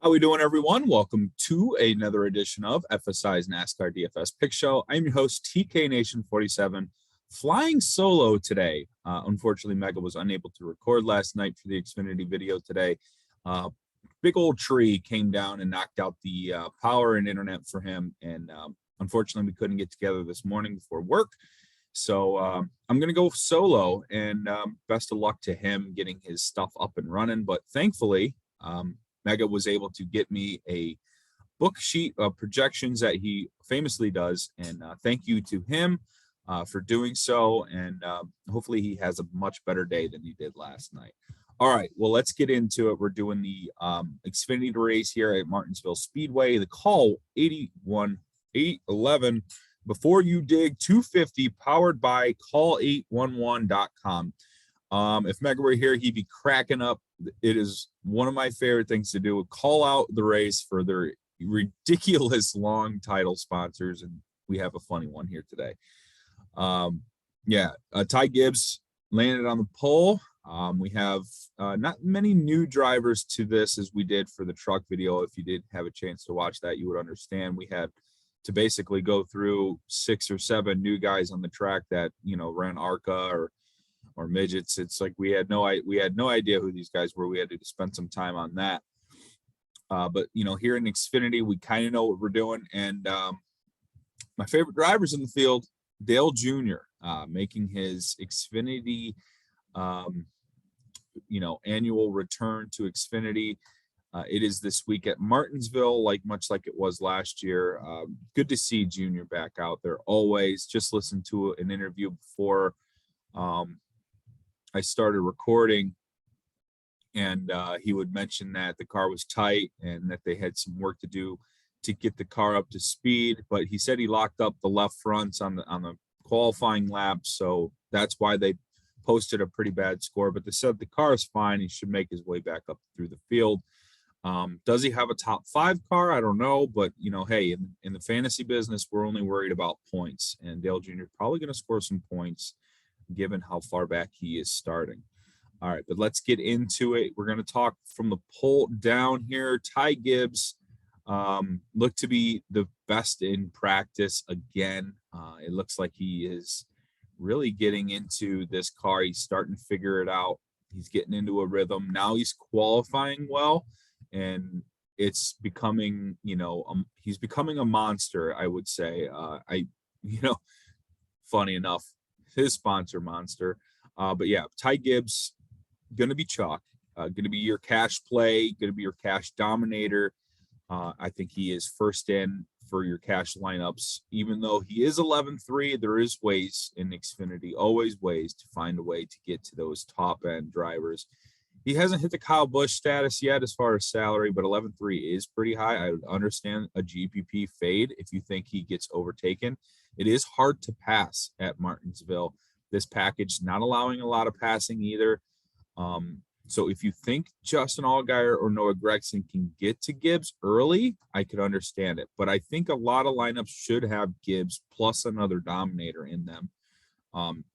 How we doing, everyone? Welcome to another edition of FSI's NASCAR DFS Pick Show. I'm your host, TK Nation 47, flying solo today. Unfortunately, Mega was unable to record last night for the Xfinity video today. Big old tree came down and knocked out the power and internet for him, and unfortunately, we couldn't get together this morning before work. So I'm going to go solo, and best of luck to him getting his stuff up and running. But thankfully, Mega was able to get me a book sheet of projections that he famously does. And thank you to him for doing so. And hopefully he has a much better day than he did last night. All right, well, let's get into it. We're doing the Xfinity race here at Martinsville Speedway. The call 811 before you dig 250 powered by call811.com. If Mega were here, he'd be cracking up. It is one of my favorite things to do. Call out the race for their ridiculous long title sponsors, and we have a funny one here today. Ty Gibbs landed on the pole. We have not many new drivers to this as we did for the truck video. If you did have a chance to watch that, you would understand we had to basically go through 6 or 7 new guys on the track that, ran ARCA or midgets. It's like we had no idea who these guys were. We had to spend some time on that. But here in Xfinity, we kind of know what we're doing. And my favorite drivers in the field, Dale Jr., making his Xfinity, annual return to Xfinity. It is this week at Martinsville, much like it was last year. Good to see Junior back out there always. Just listened to an interview before I started recording, and he would mention that the car was tight and that they had some work to do to get the car up to speed. But he said he locked up the left fronts on the qualifying lap, so that's why they posted a pretty bad score. But they said the car is fine. He should make his way back up through the field. Does he have a top 5 car? I don't know, but hey, in the fantasy business, we're only worried about points, and Dale Jr. is probably going to score some points given how far back he is starting. All right, but let's get into it. We're going to talk from the pole down here. Ty Gibbs looked to be the best in practice again. It looks like he is really getting into this car. He's starting to figure it out. He's getting into a rhythm. Now he's qualifying well, and it's becoming, he's becoming a monster, I would say. Funny enough, his sponsor Monster. But yeah, Ty Gibbs, going to be chalk, going to be your cash play, going to be your cash dominator. I think he is first in for your cash lineups. Even though he is 11-3, there is ways in Xfinity, always ways to find a way to get to those top end drivers. He hasn't hit the Kyle Busch status yet as far as salary, but 11-3 is pretty high. I would understand a GPP fade if you think he gets overtaken. It is hard to pass at Martinsville. This package not allowing a lot of passing either. So if you think Justin Allgaier or Noah Gragson can get to Gibbs early, I could understand it. But I think a lot of lineups should have Gibbs plus another dominator in them,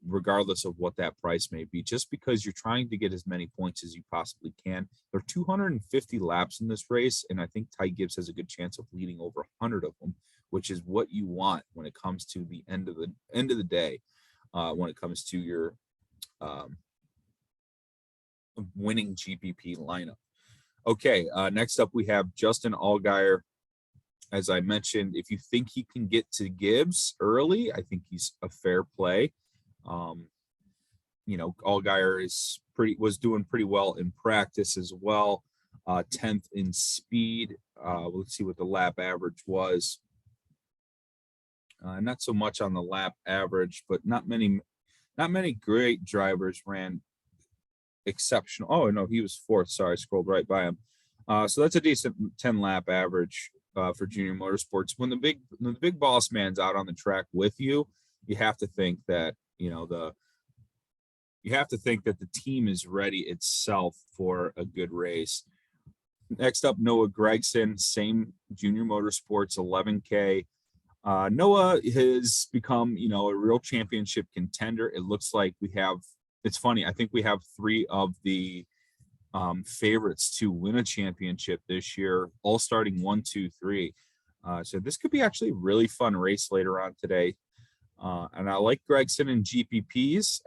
regardless of what that price may be, just because you're trying to get as many points as you possibly can. There are 250 laps in this race, and I think Ty Gibbs has a good chance of leading over 100 of them, which is what you want when it comes to the end of the day, when it comes to your winning GPP lineup. Okay, next up we have Justin Allgaier. As I mentioned, if you think he can get to Gibbs early, I think he's a fair play. Allgaier was doing pretty well in practice as well. 10th in speed. Let's see what the lap average was. Not so much on the lap average, but not many great drivers ran exceptional. Oh no, he was 4th. Sorry, I scrolled right by him. So that's a decent 10 lap average for Junior Motorsports. When the big boss man's out on the track with you, you have to think that the team is ready itself for a good race. Next up, Noah Gragson, same Junior Motorsports, 11K. Noah has become, a real championship contender. It looks like it's funny. I think we have 3 of the favorites to win a championship this year, all starting 1, 2, 3. So this could be actually a really fun race later on today. And I like Gragson and GPPs.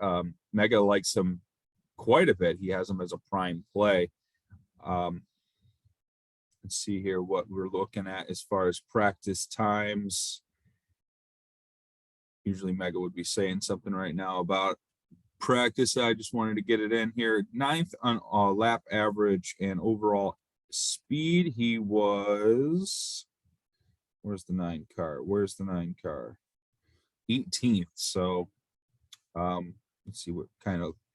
Mega likes him quite a bit. He has him as a prime play. Let's see here what we're looking at as far as practice times. Usually Mega would be saying something right now about practice. I just wanted to get it in here. 9th on lap average and overall speed. He was, where's the 9 car? 18th. So let's see what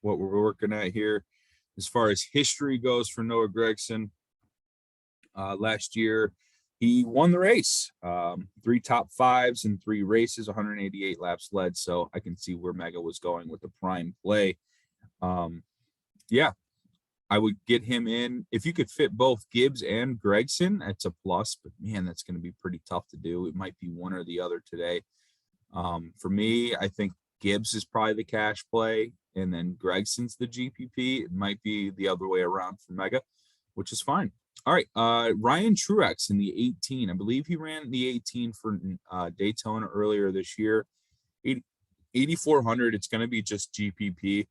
we're working at here. As far as history goes for Noah Gragson, last year he won the race. 3 top 5s in 3 races, 188 laps led. So I can see where Mega was going with the prime play. Yeah, I would get him in. If you could fit both Gibbs and Gragson, that's a plus. But man, that's going to be pretty tough to do. It might be one or the other today. For me, I think Gibbs is probably the cash play, and then Gregson's the GPP. It might be the other way around for Mega, which is fine. All right, Ryan Truex in the 18. I believe he ran the 18 for Daytona earlier this year. 8,400. It's going to be just GPP.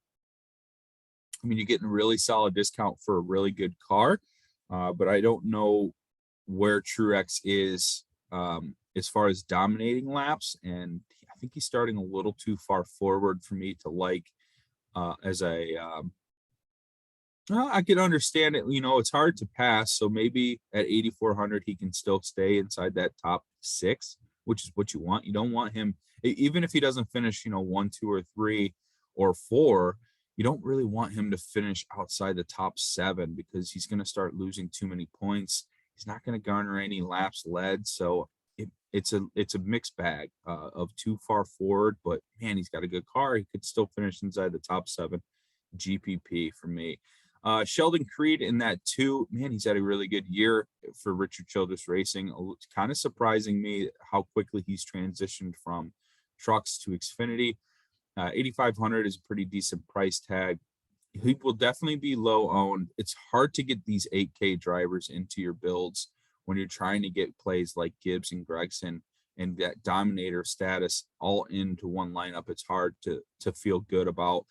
I mean, you're getting a really solid discount for a really good car, but I don't know where Truex is as far as dominating laps, and I think he's starting a little too far forward for me to like as a I can understand it. It's hard to pass, so maybe at 8,400 he can still stay inside that top 6, which is what you want. You don't want him, even if he doesn't finish 1, 2, or 3 or 4, you don't really want him to finish outside the top 7 because he's going to start losing too many points. He's not going to garner any laps led, so it's a mixed bag of too far forward. But man, he's got a good car. He could still finish inside the top 7. GPP for me. Sheldon Creed in that 2. Man, he's had a really good year for Richard Childress Racing. It's kind of surprising me how quickly he's transitioned from trucks to Xfinity. 8,500 is a pretty decent price tag. He will definitely be low owned. It's hard to get these 8K drivers into your builds when you're trying to get plays like Gibbs and Gragson and that dominator status all into one lineup. It's hard to feel good about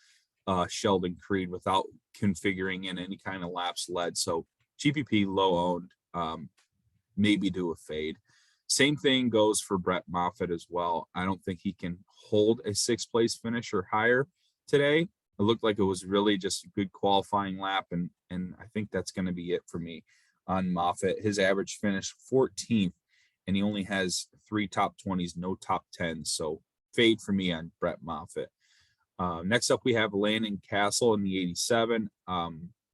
Sheldon Creed without configuring in any kind of laps led. So GPP low owned, maybe do a fade. Same thing goes for Brett Moffitt as well. I don't think he can hold a 6th place finish or higher today. It looked like it was really just a good qualifying lap, and I think that's going to be it for me on Moffitt. His average finish 14th, and he only has 3 top 20s, no top 10s. So fade for me on Brett Moffitt. Next up, we have Landon Castle in the 87.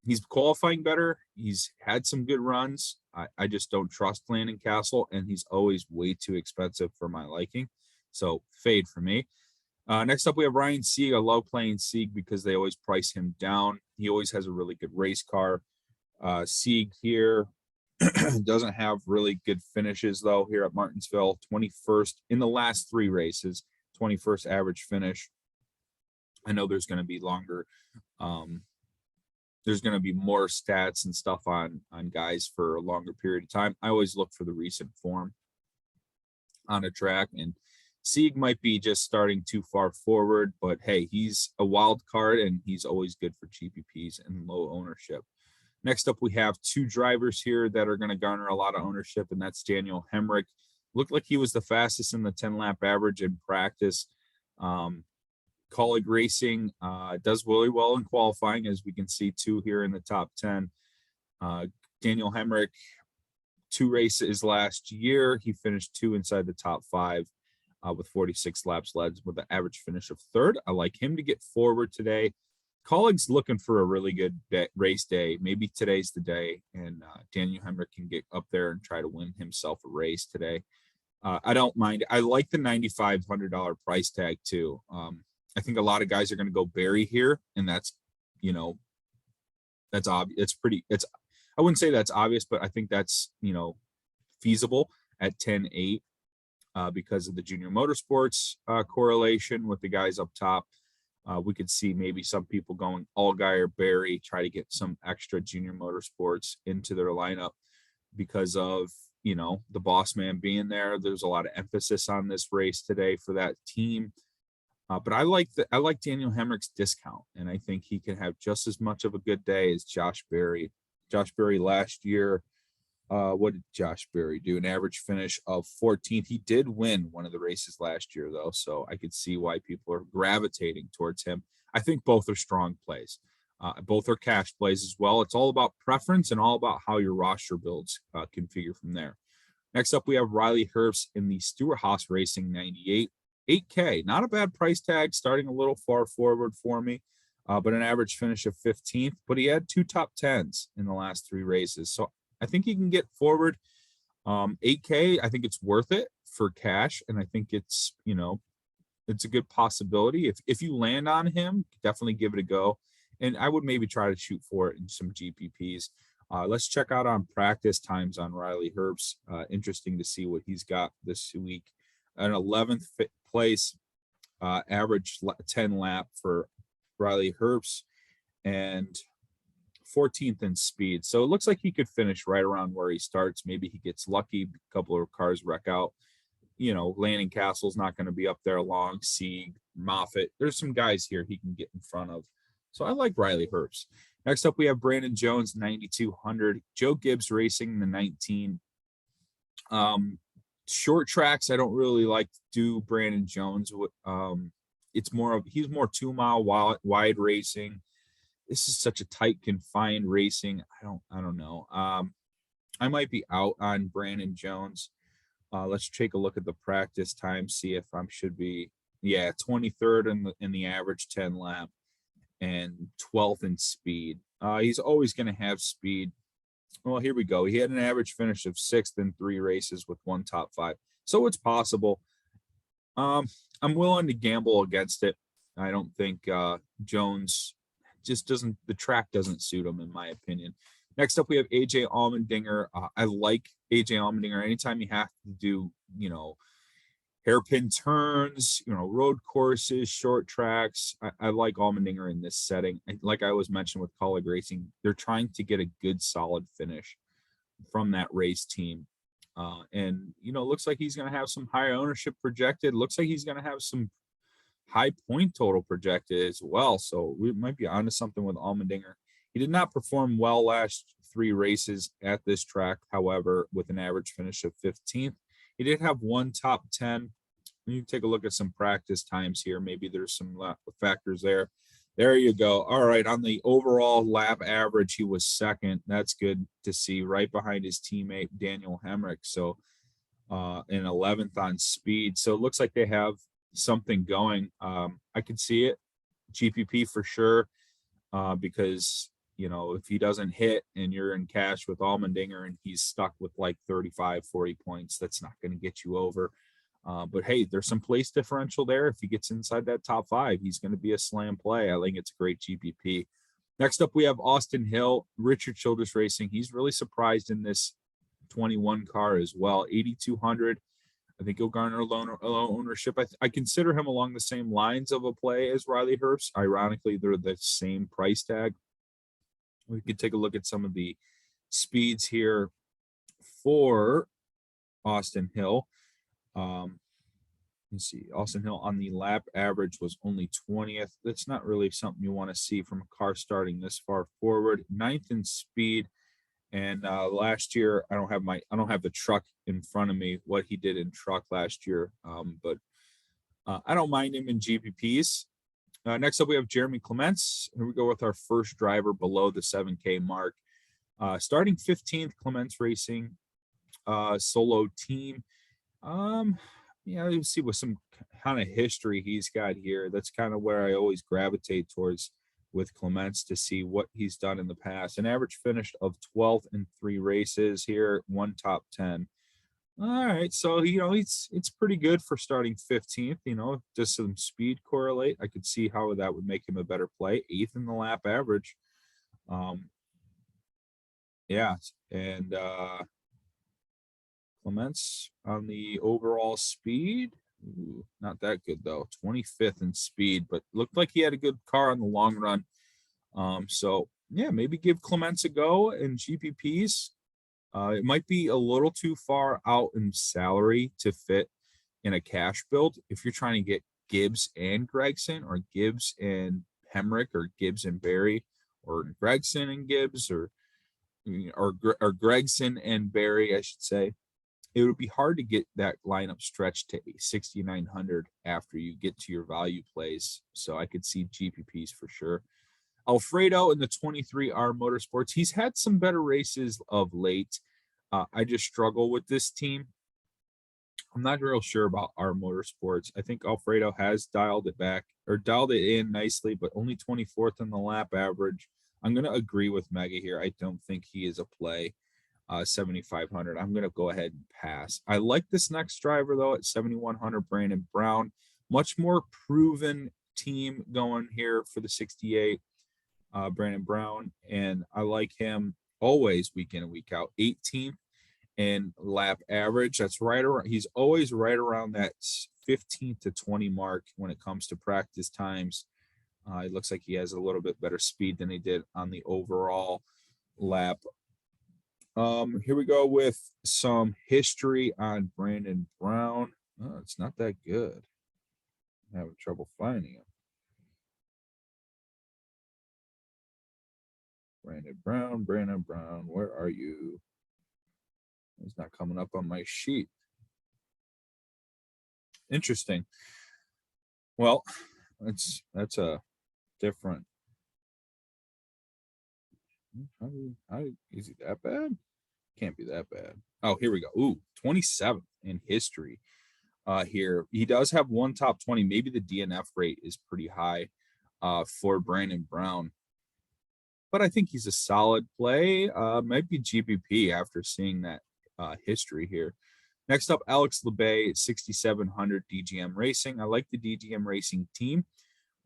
He's qualifying better. He's had some good runs. I just don't trust Landon Castle, and he's always way too expensive for my liking. So fade for me. Next up, we have Ryan Sieg. I love playing Sieg because they always price him down. He always has a really good race car. Sieg here doesn't have really good finishes, though, here at Martinsville. 21st in the last 3 races, 21st average finish. I know there's going to be longer. There's going to be more stats and stuff on guys for a longer period of time. I always look for the recent form on a track, and Sieg might be just starting too far forward, but hey, he's a wild card and he's always good for GPPs and low ownership. Next up, we have 2 drivers here that are going to garner a lot of ownership, and that's Daniel Hemrick. Looked like he was the fastest in the 10-lap average in practice. Colleague Racing does really well in qualifying, as we can see 2 here in the top 10. Daniel Hemrick, 2 races last year. He finished 2 inside the top 5 with 46 laps led with an average finish of 3rd. I like him to get forward today. Colleague's looking for a really good race day. Maybe today's the day, and Daniel Hemrick can get up there and try to win himself a race today. I don't mind. I like the $9,500 price tag too. I think a lot of guys are going to go Barry here, and that's obvious. I wouldn't say that's obvious, but I think that's, feasible at 10-8 because of the Junior Motorsports correlation with the guys up top. We could see maybe some people going Allgaier or Barry, try to get some extra junior motorsports into their lineup because of, the boss man being there. There's a lot of emphasis on this race today for that team. But I like Daniel Hemrick's discount, and I think he can have just as much of a good day as Josh Berry. Josh Berry last year, what did Josh Berry do? An average finish of 14th. He did win one of the races last year, though, so I could see why people are gravitating towards him. I think both are strong plays. Both are cash plays as well. It's all about preference and all about how your roster builds configure from there. Next up, we have Riley Herbst in the Stewart Haas Racing 98. 8K, not a bad price tag, starting a little far forward for me, but an average finish of 15th. But he had 2 top 10s in the last 3 races. So I think he can get forward. 8K, I think it's worth it for cash. And I think it's, it's a good possibility. If you land on him, definitely give it a go. And I would maybe try to shoot for it in some GPPs. Let's check out on practice times on Riley Herbst. Interesting to see what he's got this week. An 11th place, average 10 lap for Riley Herbst, and 14th in speed. So it looks like he could finish right around where he starts. Maybe he gets lucky, a couple of cars wreck out. Landon Castle's not going to be up there long. Sieg, Moffitt. There's some guys here he can get in front of. So I like Riley Herbst. Next up, we have Brandon Jones, 9,200. Joe Gibbs Racing, the 19. Short tracks, I don't really like to do Brandon Jones. He's more 2-mile wide racing. This is such a tight, confined racing. I don't know. I might be out on Brandon Jones. Let's take a look at the practice time, see if I should be, 23rd in the average 10 lap and 12th in speed. He's always going to have speed. Well, here we go. He had an average finish of 6th in 3 races with 1 top 5. So it's possible. I'm willing to gamble against it. I don't think Jones just the track doesn't suit him, in my opinion. Next up, we have AJ Allmendinger. I like AJ Allmendinger. Anytime you have to do, hairpin turns, road courses, short tracks. I like Allmendinger in this setting. Like I was mentioned with Colleague Racing, they're trying to get a good, solid finish from that race team. And looks like he's going to have some high ownership projected. Looks like he's going to have some high point total projected as well. So we might be onto something with Allmendinger. He did not perform well last 3 races at this track, however, with an average finish of 15th. He did have 1 top 10. You take a look at some practice times here. Maybe there's some factors there. There you go. All right. On the overall lap average, he was 2nd. That's good to see, right behind his teammate, Daniel Hemrick. So in 11th on speed. So it looks like they have something going. I could see it. GPP for sure. Because if he doesn't hit and you're in cash with Allmendinger and he's stuck with like 35, 40 points, that's not going to get you over. But hey, there's some place differential there. If he gets inside that top 5, he's going to be a slam play. I think it's a great GPP. Next up, we have Austin Hill, Richard Childress Racing. He's really surprised in this 21 car as well. 8,200. I think he'll garner low ownership. I consider him along the same lines of a play as Riley Herbst. Ironically, they're the same price tag. We could take a look at some of the speeds here for Austin Hill. Let's see. Austin Hill on the lap average was only 20th. That's not really something you want to see from a car starting this far forward. 9th in speed. And last year, I don't have the truck in front of me, what he did in truck last year. But I don't mind him in GPPs. Next up, we have Jeremy Clements. Here we go with our first driver below the 7K mark. Starting 15th, Clements Racing, solo team. You see with some kind of history he's got here. That's kind of where I always gravitate towards with Clements to see what he's done in the past. An average finish of 12th in 3 races here, 1 top 10. All right, so it's pretty good for starting 15th. Does some speed correlate? I could see how that would make him a better play. 8th in the lap average. And Clements on the overall speed. Ooh, not that good though. 25th in speed, but looked like he had a good car on the long run. So yeah, maybe give Clements a go in GPPs. It might be a little too far out in salary to fit in a cash build. If you're trying to get Gibbs and Gregson, or Gibbs and Hemrick, or Gibbs and Barry, or Gregson and Gibbs, or Gregson and Barry, I should say, it would be hard to get that lineup stretched to 6,900 after you get to your value plays. So I could see GPPs for sure. Alfredo in the 23R Motorsports, he's had some better races of late. I just struggle with this team. I'm not real sure about our Motorsports. I think Alfredo has dialed it back, or dialed it in nicely, but only 24th in the lap average. I'm going to agree with Mega here. I don't think he is a play. 7,500. I'm going to go ahead and pass. I like this next driver though at 7,100, Brandon Brown. Much more proven team going here for the 68. Brandon Brown, and I like him always week in and week out. 18th in lap average. That's right around. He's always right around that 15 to 20 mark when it comes to practice times. It looks like he has a little bit better speed than he did on the overall lap. Here we go with some history on Brandon Brown. Oh, it's not that good. I'm having trouble finding him. Brandon Brown, where are you? It's not coming up on my sheet. Interesting. Well, that's a different. How is he that bad? Can't be that bad. Oh, here we go. Ooh, 27th in history. Here he does have one top 20. Maybe the DNF rate is pretty high for Brandon Brown, but I think he's a solid play. Might be GPP after seeing that history here. Next up, Alex Labay, 6,700 DGM Racing. I like the DGM Racing team.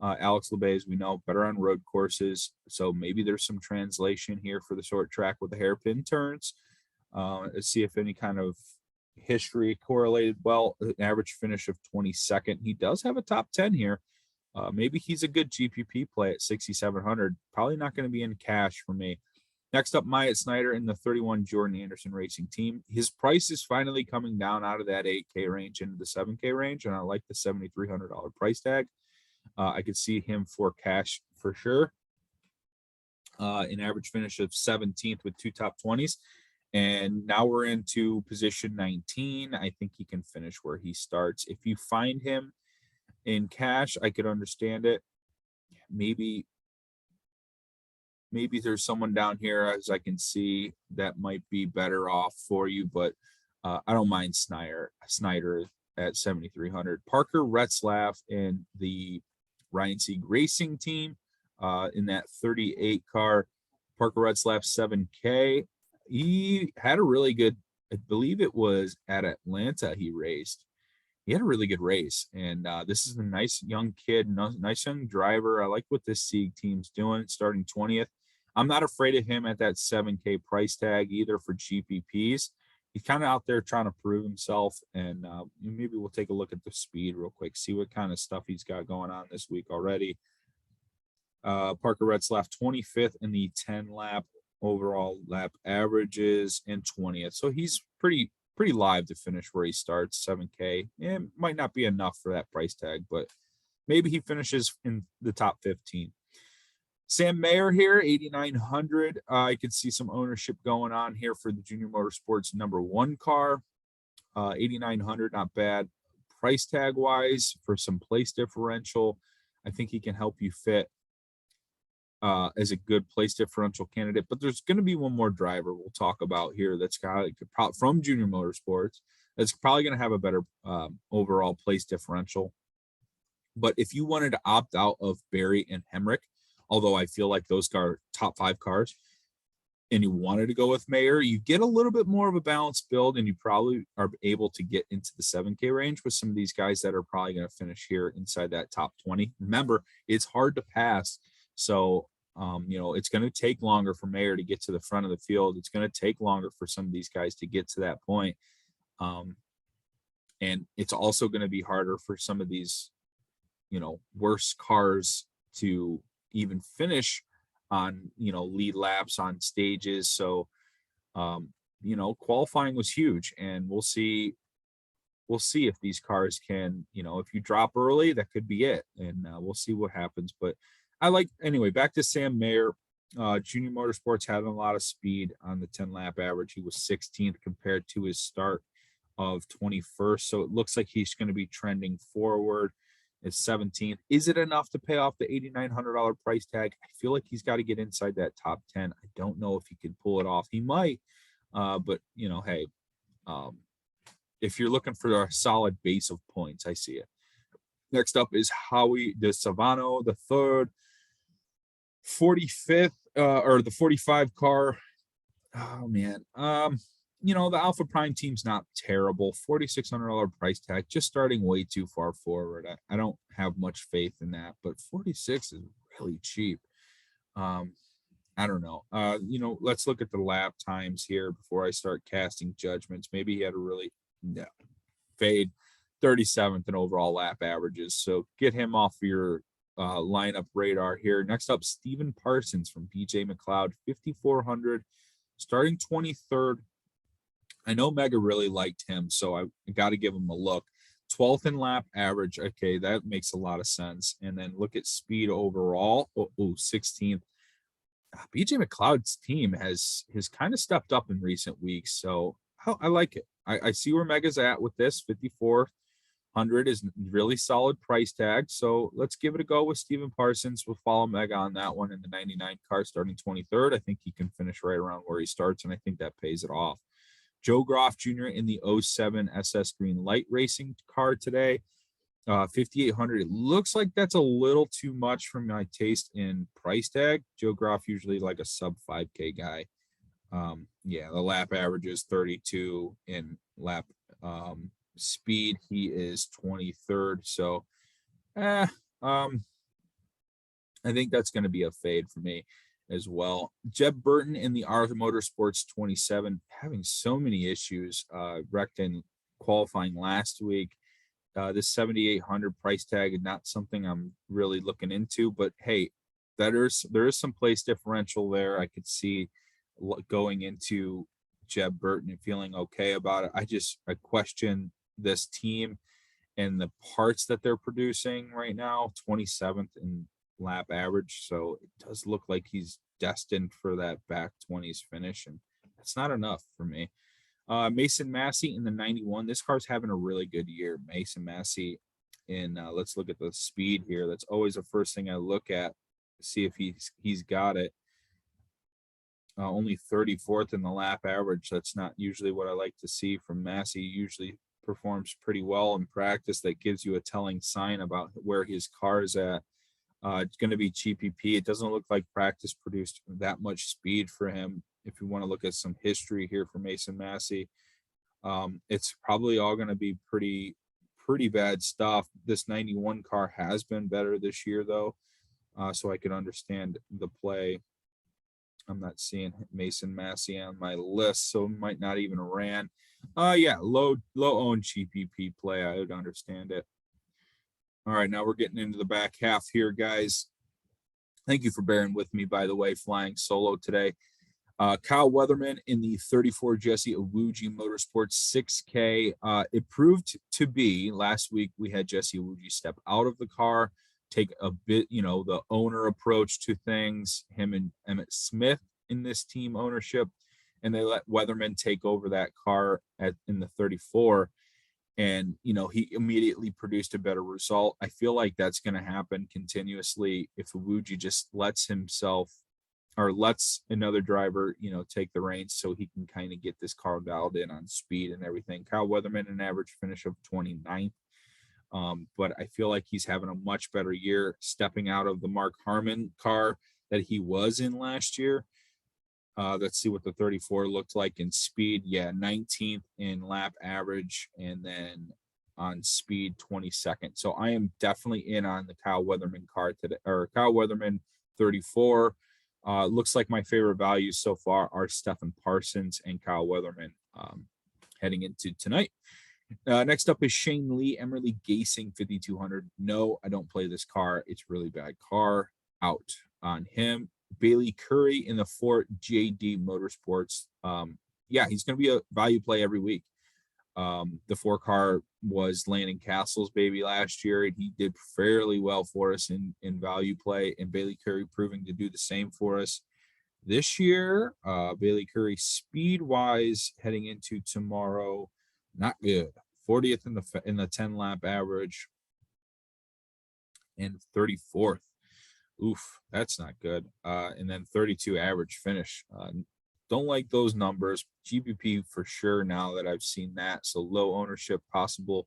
Alex Labay, as we know, better on road courses, so maybe there's some translation here for the short track with the hairpin turns. Let's see if any kind of history correlated well. An average finish of 22nd. He does have a top 10 here. Maybe he's a good GPP play at 6,700. Probably not going to be in cash for me. Next up, Myatt Snyder in the 31 Jordan Anderson Racing team. His price is finally coming down out of that 8K range into the 7K range, and I like the $7,300 price tag. I could see him for cash for sure. An average finish of 17th with 2 top 20s. And now we're into position 19. I think he can finish where he starts. If you find him in cash, I could understand it. Maybe there's someone down here, as I can see, that might be better off for you, but I don't mind Snyder at 7,300. Parker Retzlaff in the Ryan Sieg Racing team in that 38 car. Parker Retzlaff 7K. He had a really good, I believe it was at Atlanta he raced. He had a really good race, and this is a nice young kid, nice young driver. I like what this Sieg team's doing, starting 20th. I'm not afraid of him at that 7K price tag either for GPPs. He's kind of out there trying to prove himself, and maybe we'll take a look at the speed real quick, see what kind of stuff he's got going on this week already. Parker Retzlaff 25th in the 10 lap overall lap averages and 20th. So he's pretty live to finish where he starts, 7K. It might not be enough for that price tag, but maybe he finishes in the top 15. Sam Mayer here, 8,900. I could see some ownership going on here for the Junior Motorsports #1 car. 8,900, not bad. Price tag wise, for some place differential, I think he can help you fit as a good place differential candidate. But there's going to be one more driver we'll talk about here that's got from Junior Motorsports that's probably going to have a better overall place differential. But if you wanted to opt out of Barry and Hemrick, although I feel like those are top 5 cars, and you wanted to go with Mayer, you get a little bit more of a balanced build, and you probably are able to get into the 7K range with some of these guys that are probably going to finish here inside that top 20. Remember, it's hard to pass. So, it's going to take longer for Mayer to get to the front of the field. It's going to take longer for some of these guys to get to that point. And it's also going to be harder for some of these, worse cars to even finish on, lead laps on stages. So, qualifying was huge, and we'll see if these cars can, if you drop early, that could be it. And we'll see what happens. But anyway, back to Sam Mayer. Junior Motorsports had a lot of speed on the 10 lap average. He was 16th compared to his start of 21st. So it looks like he's going to be trending forward. It's 17th. Is it enough to pay off the $8,900 price tag? I feel like he's got to get inside that top 10. I don't know if he can pull it off. He might, but hey, if you're looking for a solid base of points, I see it. Next up is Howie DeSavano, the third, 45th, or the 45 car. Oh man. The Alpha Prime team's not terrible. $4,600 price tag, just starting way too far forward. I don't have much faith in that, but 46 is really cheap. I don't know. Let's look at the lap times here before I start casting judgments. Maybe he had a really fade, 37th in overall lap averages. So get him off your lineup radar here. Next up, Stephen Parsons from BJ McLeod, 5,400, starting 23rd. I know Mega really liked him, so I got to give him a look. 12th in lap average. Okay, that makes a lot of sense. And then look at speed overall. 16th. BJ McLeod's team has kind of stepped up in recent weeks, so I like it. I see where Mega's at with this. 5,400 is really solid price tag, so let's give it a go with Stephen Parsons. We'll follow Mega on that one in the 99 car starting 23rd. I think he can finish right around where he starts, and I think that pays it off. Joe Groff Jr. in the 07 SS Green Light Racing car today, 5,800. It looks like that's a little too much for my taste in price tag. Joe Groff usually like a sub 5K guy. The lap average is 32 in lap speed. He is 23rd. So, I think that's going to be a fade for me as well. Jeb Burton in the Arthur Motorsports 27, having so many issues, wrecked in qualifying last week. This 7,800 price tag is not something I'm really looking into, but hey, there is some place differential there. I could see going into Jeb Burton and feeling okay about it. I question this team and the parts that they're producing right now. 27th in lap average, so it does look like he's destined for that back 20s finish, and that's not enough for me. Mason Massey in the 91. This car's having a really good year. Mason Massey in let's look at the speed here. That's always the first thing I look at to see if he's got it. Only 34th in the lap average. That's not usually what I like to see from Massey. He usually performs pretty well in practice. That gives you a telling sign about where his car is at. It's going to be GPP. It doesn't look like practice produced that much speed for him. If you want to look at some history here for Mason Massey, it's probably all going to be pretty bad stuff. This 91 car has been better this year, though, so I can understand the play. I'm not seeing Mason Massey on my list, so might not even ran. Low owned GPP play. I would understand it. All right, now we're getting into the back half here, guys. Thank you for bearing with me, by the way, flying solo today. Kyle Weatherman in the 34 Jesse Iwuji Motorsports 6K. It proved to be, last week we had Jesse Iwuji step out of the car, take a bit, the owner approach to things, him and Emmett Smith in this team ownership, and they let Weatherman take over that car in the 34. And, he immediately produced a better result. I feel like that's going to happen continuously if Iwuji just lets himself or lets another driver, take the reins so he can kind of get this car dialed in on speed and everything. Kyle Weatherman, an average finish of 29th. But I feel like he's having a much better year stepping out of the Mark Harmon car that he was in last year. Let's see what the 34 looked like in speed. 19th in lap average, and then on speed 22nd. So I am definitely in on the Kyle Weatherman car today, or Kyle Weatherman 34. Looks like my favorite values so far are Stephen Parsons and Kyle Weatherman heading into tonight. Next up is Shane Lee, Emerly Gacing 5200. No, I don't play this car. It's a really bad car. Out on him. Bailey Curry in the Fort JD Motorsports. Yeah, he's going to be a value play every week. The 4 car was Landon Castle's baby last year, and he did fairly well for us in value play, and Bailey Curry proving to do the same for us this year. Bailey Curry speed wise heading into tomorrow, not good. 40th in the 10 lap average and 34th. Oof, that's not good. And then 32 average finish. Don't like those numbers. GPP for sure now that I've seen that. So low ownership possible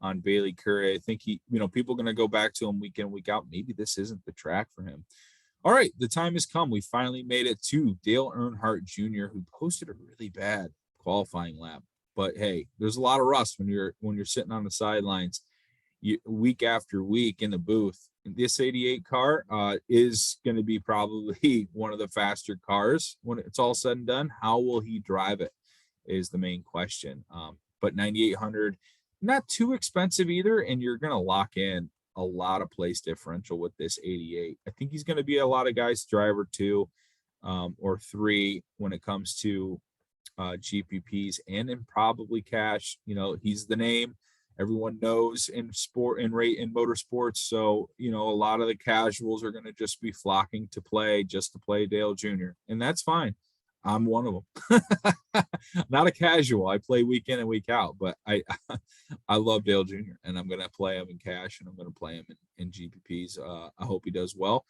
on Bailey Curry. I think people are going to go back to him week in, week out. Maybe this isn't the track for him. All right, the time has come. We finally made it to Dale Earnhardt Jr., who posted a really bad qualifying lap. But hey, there's a lot of rust when you're sitting on the sidelines week after week in the booth. This 88 car is going to be probably one of the faster cars when it's all said and done. How will he drive it is the main question. But 9,800, not too expensive either, and you're going to lock in a lot of place differential with this 88. I think he's going to be a lot of guys driver 2 or 3 when it comes to GPPs and in probably cash. He's the name everyone knows in sport and rate in motorsports. So, a lot of the casuals are going to just be flocking to play Dale Jr. And that's fine. I'm one of them. Not a casual. I play week in and week out, but I love Dale Jr. and I'm going to play him in cash and I'm going to play him in GPPs. I hope he does well.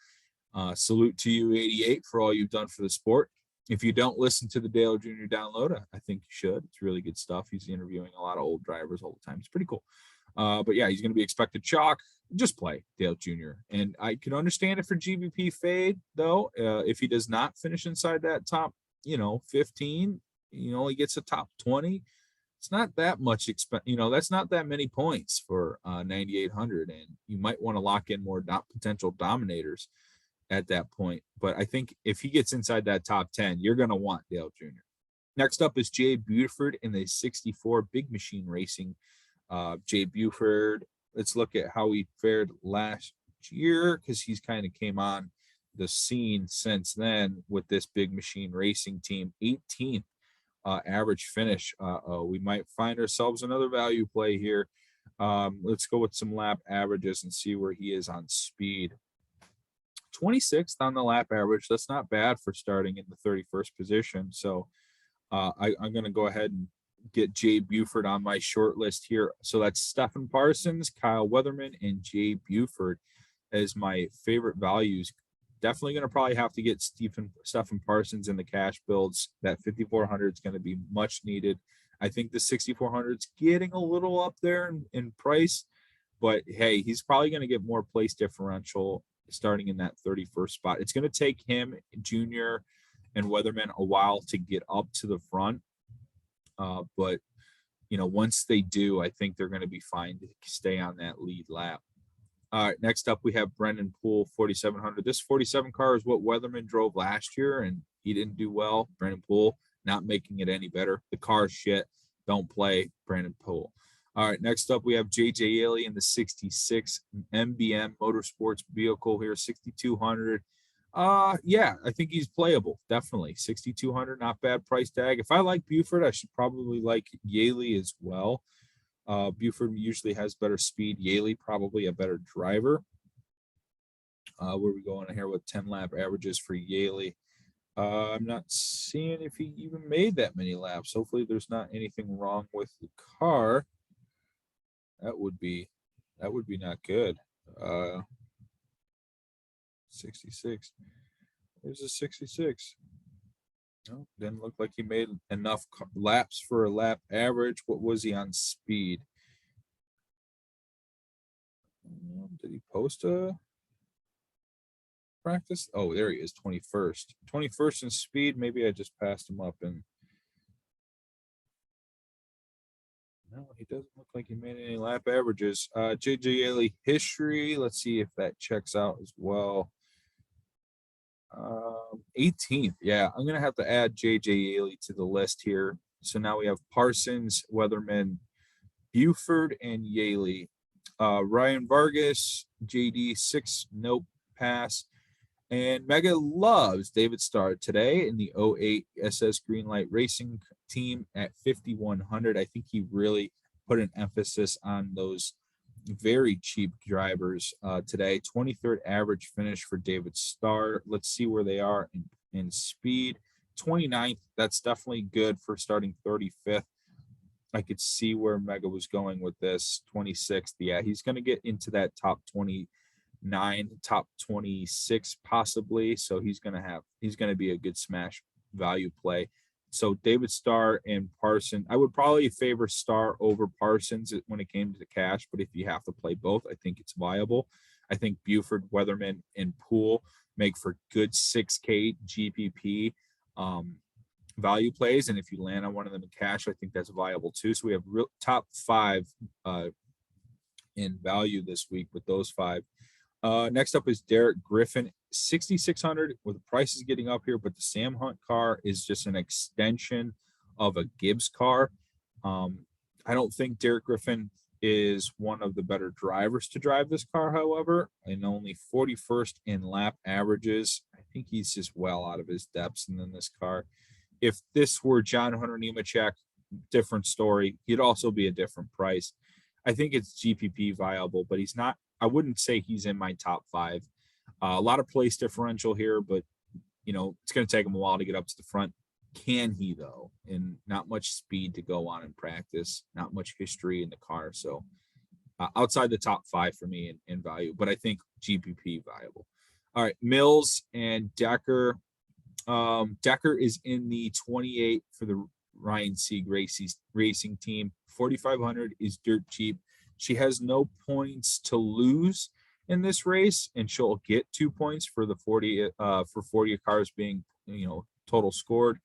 Salute to you, 88, for all you've done for the sport. If you don't listen to the Dale Jr. download, I think you should. It's really good stuff. He's interviewing a lot of old drivers all the time. It's pretty cool. But yeah, he's going to be expected chalk. Just play Dale Jr. And I can understand it for GBP fade, though. If he does not finish inside that top, 15, he gets a top 20. It's not that much that's not that many points for 9,800. And you might want to lock in more potential dominators at that point. But I think if he gets inside that top 10, you're going to want Dale Jr. Next up is Jay Buford in the 64 Big Machine Racing. Jay Buford, let's look at how he fared last year, because he's kind of came on the scene since then with this Big Machine Racing team. 18th average finish. We might find ourselves another value play here. Let's go with some lap averages and see where he is on speed. 26th on the lap average. That's not bad for starting in the 31st position. So I'm going to go ahead and get Jay Buford on my short list here. So that's Stephen Parsons, Kyle Weatherman, and Jay Buford as my favorite values. Definitely going to probably have to get Stephen Parsons in the cash builds. That 5,400 is going to be much needed. I think the 6,400 is getting a little up there in price, but hey, he's probably going to get more place differential starting in that 31st spot. It's going to take him, Junior, and Weatherman a while to get up to the front. But, once they do, I think they're going to be fine to stay on that lead lap. All right, next up, we have Brendan Poole, 4,700. This 47 car is what Weatherman drove last year, and he didn't do well. Brendan Poole not making it any better. The car's shit. Don't play Brendan Poole. All right, next up, we have J.J. Yaley in the 66 MBM Motorsports vehicle here, 6,200. Yeah, I think he's playable, definitely. 6,200, not bad price tag. If I like Buford, I should probably like Yaley as well. Buford usually has better speed. Yaley probably a better driver. Where are we going here with 10 lap averages for Yaley? I'm not seeing if he even made that many laps. Hopefully there's not anything wrong with the car. That would be not good. 66. There's a 66. No, didn't look like he made enough laps for a lap average. What was he on speed? Did he post a practice? Oh, there he is, 21st. 21st in speed. Maybe I just passed him up and no, he doesn't look like he made any lap averages. JJ Yaley history. Let's see if that checks out as well. 18th. Yeah, I'm going to have to add JJ Yaley to the list here. So now we have Parsons, Weatherman, Buford and Yaley. Ryan Vargas, JD 6, nope, pass. And Mega loves David Starr today in the 08 SS Greenlight Racing team at 5,100. I think he really put an emphasis on those very cheap drivers today. 23rd average finish for David Starr. Let's see where they are in speed. 29th. That's definitely good for starting 35th. I could see where Mega was going with this. 26th. Yeah, he's going to get into that top 29, top 26 possibly. So he's going to be a good smash value play. So David Starr and Parsons, I would probably favor Starr over Parsons when it came to the cash, but if you have to play both, I think it's viable. I think Buford, Weatherman, and Poole make for good 6K GPP value plays, and if you land on one of them in cash, I think that's viable too. So we have real top 5 in value this week with those 5. Next up is Derek Griffin, 6,600 with the prices getting up here, but the Sam Hunt car is just an extension of a Gibbs car. I don't think Derek Griffin is one of the better drivers to drive this car, however, and only 41st in lap averages. I think he's just well out of his depths in this car. If this were John Hunter Nemechek, different story. He'd also be a different price. I think it's GPP viable, but he's not. I wouldn't say he's in my top 5. A lot of place differential here, but it's going to take him a while to get up to the front. Can he though? And not much speed to go on in practice, not much history in the car. So outside the top 5 for me in value, but I think GPP viable. All right, Mills and Decker. Decker is in the 28 for the Ryan Sieg racing team. 4,500 is dirt cheap. She has no points to lose in this race, and she'll get 2 points for the 40 cars being total scored.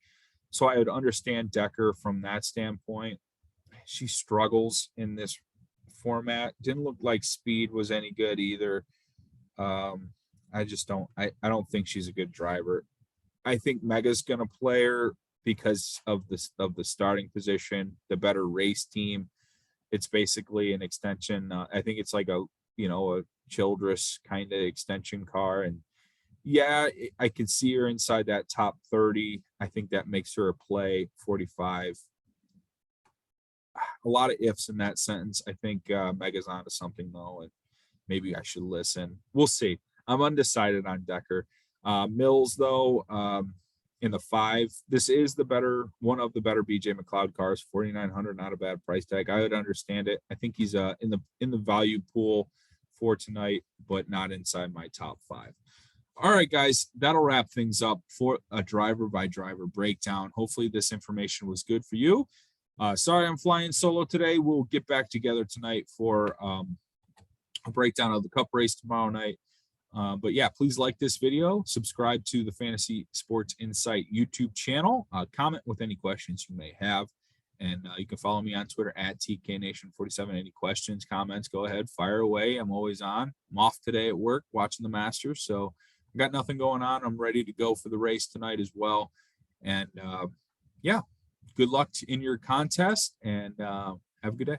So I would understand Decker from that standpoint. She struggles in this format. Didn't look like speed was any good either. I just don't. I don't think she's a good driver. I think Mega's going to play her because of the starting position, the better race team. It's basically an extension. I think it's like a Childress kind of extension car. And yeah, I can see her inside that top 30. I think that makes her a play. 45. A lot of ifs in that sentence. I think Mega's onto something though, and maybe I should listen. We'll see. I'm undecided on Decker. Mills though, in the 5, this is one of the better BJ McLeod cars. 4,900, not a bad price tag. I would understand it. I think he's in the value pool for tonight, but not inside my top 5. All right, guys, that'll wrap things up for a driver by driver breakdown. Hopefully this information was good for you. Sorry I'm flying solo today. We'll get back together tonight for a breakdown of the Cup race tomorrow night. But yeah, please like this video, subscribe to the Fantasy Sports Insight YouTube channel, comment with any questions you may have, and you can follow me on Twitter at TKNation47. Any questions, comments, go ahead, fire away. I'm always on. I'm off today at work watching the Masters, so I got nothing going on. I'm ready to go for the race tonight as well. And yeah, good luck in your contest, and have a good day.